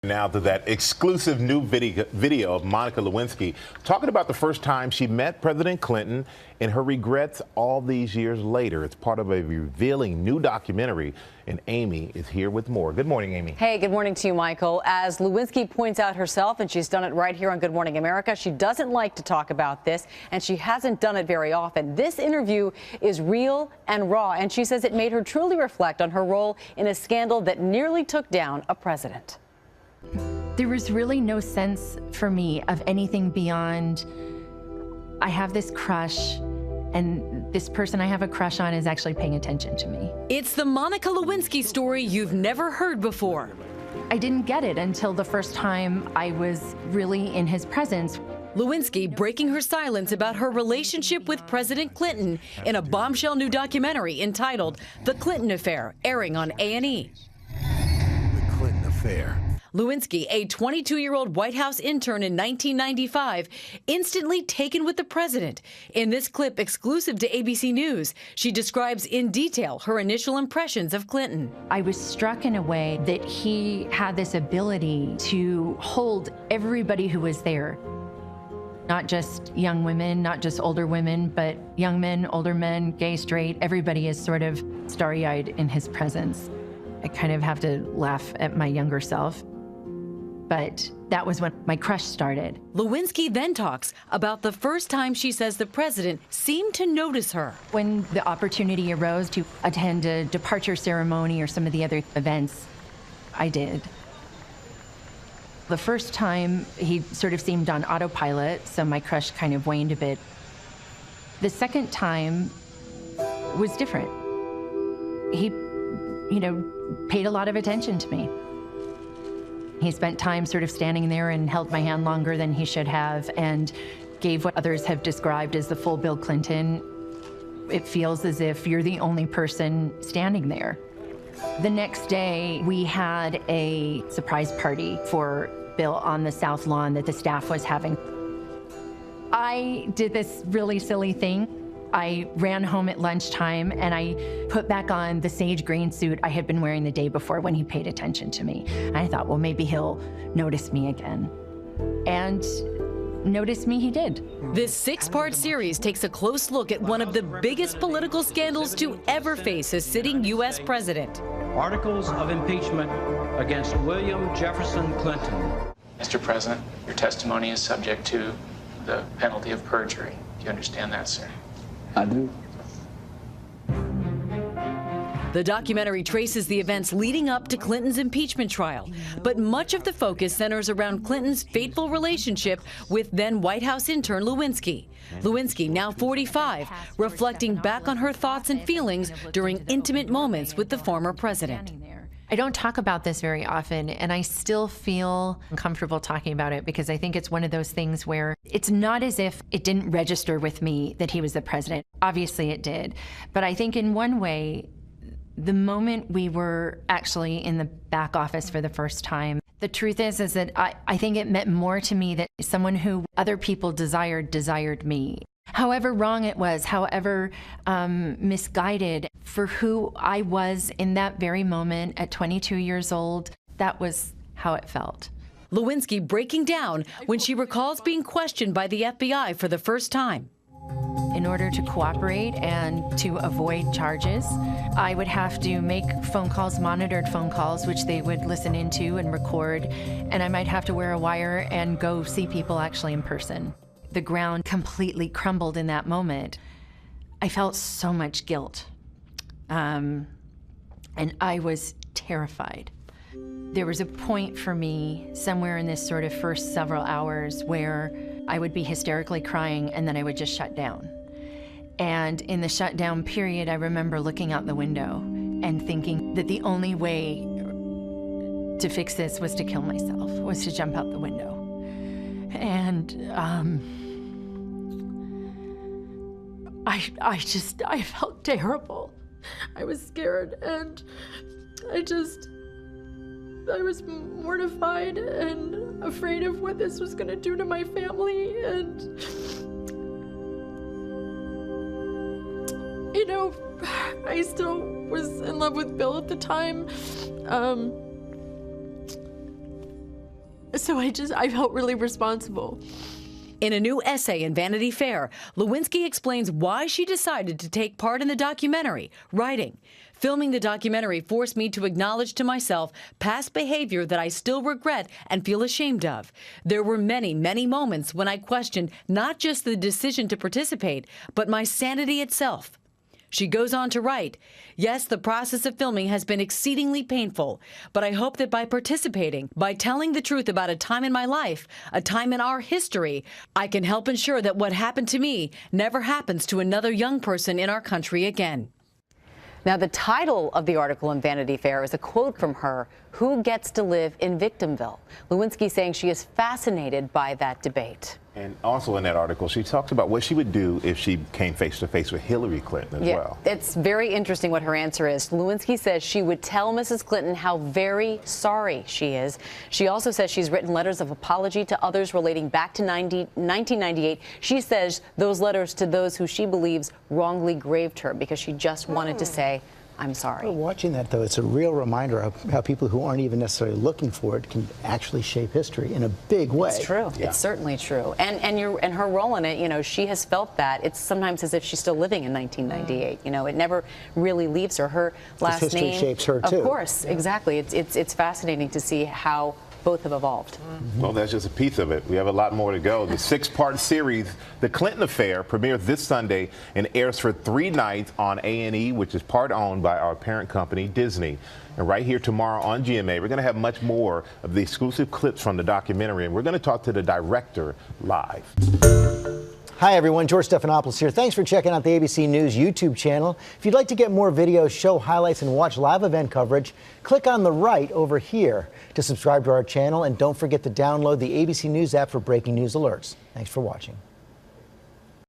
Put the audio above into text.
Now to that exclusive new video of Monica Lewinsky talking about the first time she met President Clinton and her regrets all these years later. It's part of a revealing new documentary, and Amy is here with more. Good morning, Amy. Hey, good morning to you, Michael. As Lewinsky points out herself, and she's done it right here on Good Morning America, she doesn't like to talk about this, and she hasn't done it very often. This interview is real and raw, and she says it made her truly reflect on her role in a scandal that nearly took down a president. There was really no sense for me of anything beyond, I have this crush, and this person I have a crush on is actually paying attention to me. It's the Monica Lewinsky story you've never heard before. I didn't get it until the first time I was really in his presence. Lewinsky breaking her silence about her relationship with President Clinton in a bombshell new documentary entitled The Clinton Affair, airing on A&E. The Clinton Affair. Lewinsky, a 22-year-old White House intern in 1995, instantly taken with the president. In this clip exclusive to ABC News, she describes in detail her initial impressions of Clinton. I was struck in a way that he had this ability to hold everybody who was there. Not just young women, not just older women, but young men, older men, gay, straight, everybody is sort of starry-eyed in his presence. I kind of have to laugh at my younger self. But that was when my crush started. Lewinsky then talks about the first time she says the president seemed to notice her. When the opportunity arose to attend a departure ceremony or some of the other events, I did. The first time, he sort of seemed on autopilot, so my crush kind of waned a bit. The second time was different. He, paid a lot of attention to me. He spent time sort of standing there and held my hand longer than he should have and gave what others have described as the full Bill Clinton. It feels as if you're the only person standing there. The next day, we had a surprise party for Bill on the South Lawn that the staff was having. I did this really silly thing. I ran home at lunchtime and I put back on the sage green suit I had been wearing the day before when he paid attention to me. And I thought, well, maybe he'll notice me again. And notice me he did. This six-part series takes a close look at one of the biggest political scandals to ever face a sitting U.S. president. Articles of impeachment against William Jefferson Clinton. Mr. President, your testimony is subject to the penalty of perjury. Do you understand that, sir? I do. The documentary traces the events leading up to Clinton's impeachment trial, but much of the focus centers around Clinton's fateful relationship with then White House intern Lewinsky. Lewinsky, now 45, reflecting back on her thoughts and feelings during intimate moments with the former president. I don't talk about this very often, and I still feel uncomfortable talking about it because I think it's one of those things where it's not as if it didn't register with me that he was the president. Obviously it did. But I think in one way, the moment we were actually in the back office for the first time, the truth is that I think it meant more to me that someone who other people desired me. However wrong it was, however misguided, for who I was in that very moment at 22 years old, that was how it felt. Lewinsky breaking down when she recalls being questioned by the FBI for the first time. In order to cooperate and to avoid charges, I would have to make phone calls, monitored phone calls, which they would listen into and record, and I might have to wear a wire and go see people actually in person. The ground completely crumbled in that moment. I felt so much guilt, and I was terrified. There was a point for me somewhere in this sort of first several hours where I would be hysterically crying and then I would just shut down. And in the shutdown period, I remember looking out the window and thinking that the only way to fix this was to kill myself, was to jump out the window. And I felt terrible. I was scared and I was mortified and afraid of what this was going to do to my family. And, I still was in love with Bill at the time. So I felt really responsible. In a new essay in Vanity Fair, Lewinsky explains why she decided to take part in the documentary, writing, "Filming the documentary forced me to acknowledge to myself past behavior that I still regret and feel ashamed of. There were many, many moments when I questioned not just the decision to participate, but my sanity itself." She goes on to write, "Yes, the process of filming has been exceedingly painful, but I hope that by participating, by telling the truth about a time in my life, a time in our history, I can help ensure that what happened to me never happens to another young person in our country again." Now, the title of the article in Vanity Fair is a quote from her, "Who gets to live in Victimville?" Lewinsky saying she is fascinated by that debate. And also in that article, she talks about what she would do if she came face to face with Hillary Clinton as well. It's very interesting what her answer is. Lewinsky says she would tell Mrs. Clinton how very sorry she is. She also says she's written letters of apology to others relating back to 1998. She says those letters to those who she believes wrongly graved her because she just wanted to say, "I'm sorry." Watching that, though, it's a real reminder of how people who aren't even necessarily looking for it can actually shape history in a big way. It's true. Yeah. It's certainly true. And her role in it, you know, she has felt that. It's sometimes as if she's still living in 1998. You know, it never really leaves her. Her last history name shapes her, too. Of course, exactly. It's fascinating to see how both have evolved. Well, that's just a piece of it. We have a lot more to go. The 6-part series, The Clinton Affair, premieres this Sunday and airs for 3 nights on A&E, which is part owned by our parent company, Disney. And right here tomorrow on GMA, we're going to have much more of the exclusive clips from the documentary, and we're going to talk to the director live. Hi, everyone. George Stephanopoulos here. Thanks for checking out the ABC News YouTube channel. If you'd like to get more videos, show highlights, and watch live event coverage, click on the right over here to subscribe to our channel. And don't forget to download the ABC News app for breaking news alerts. Thanks for watching.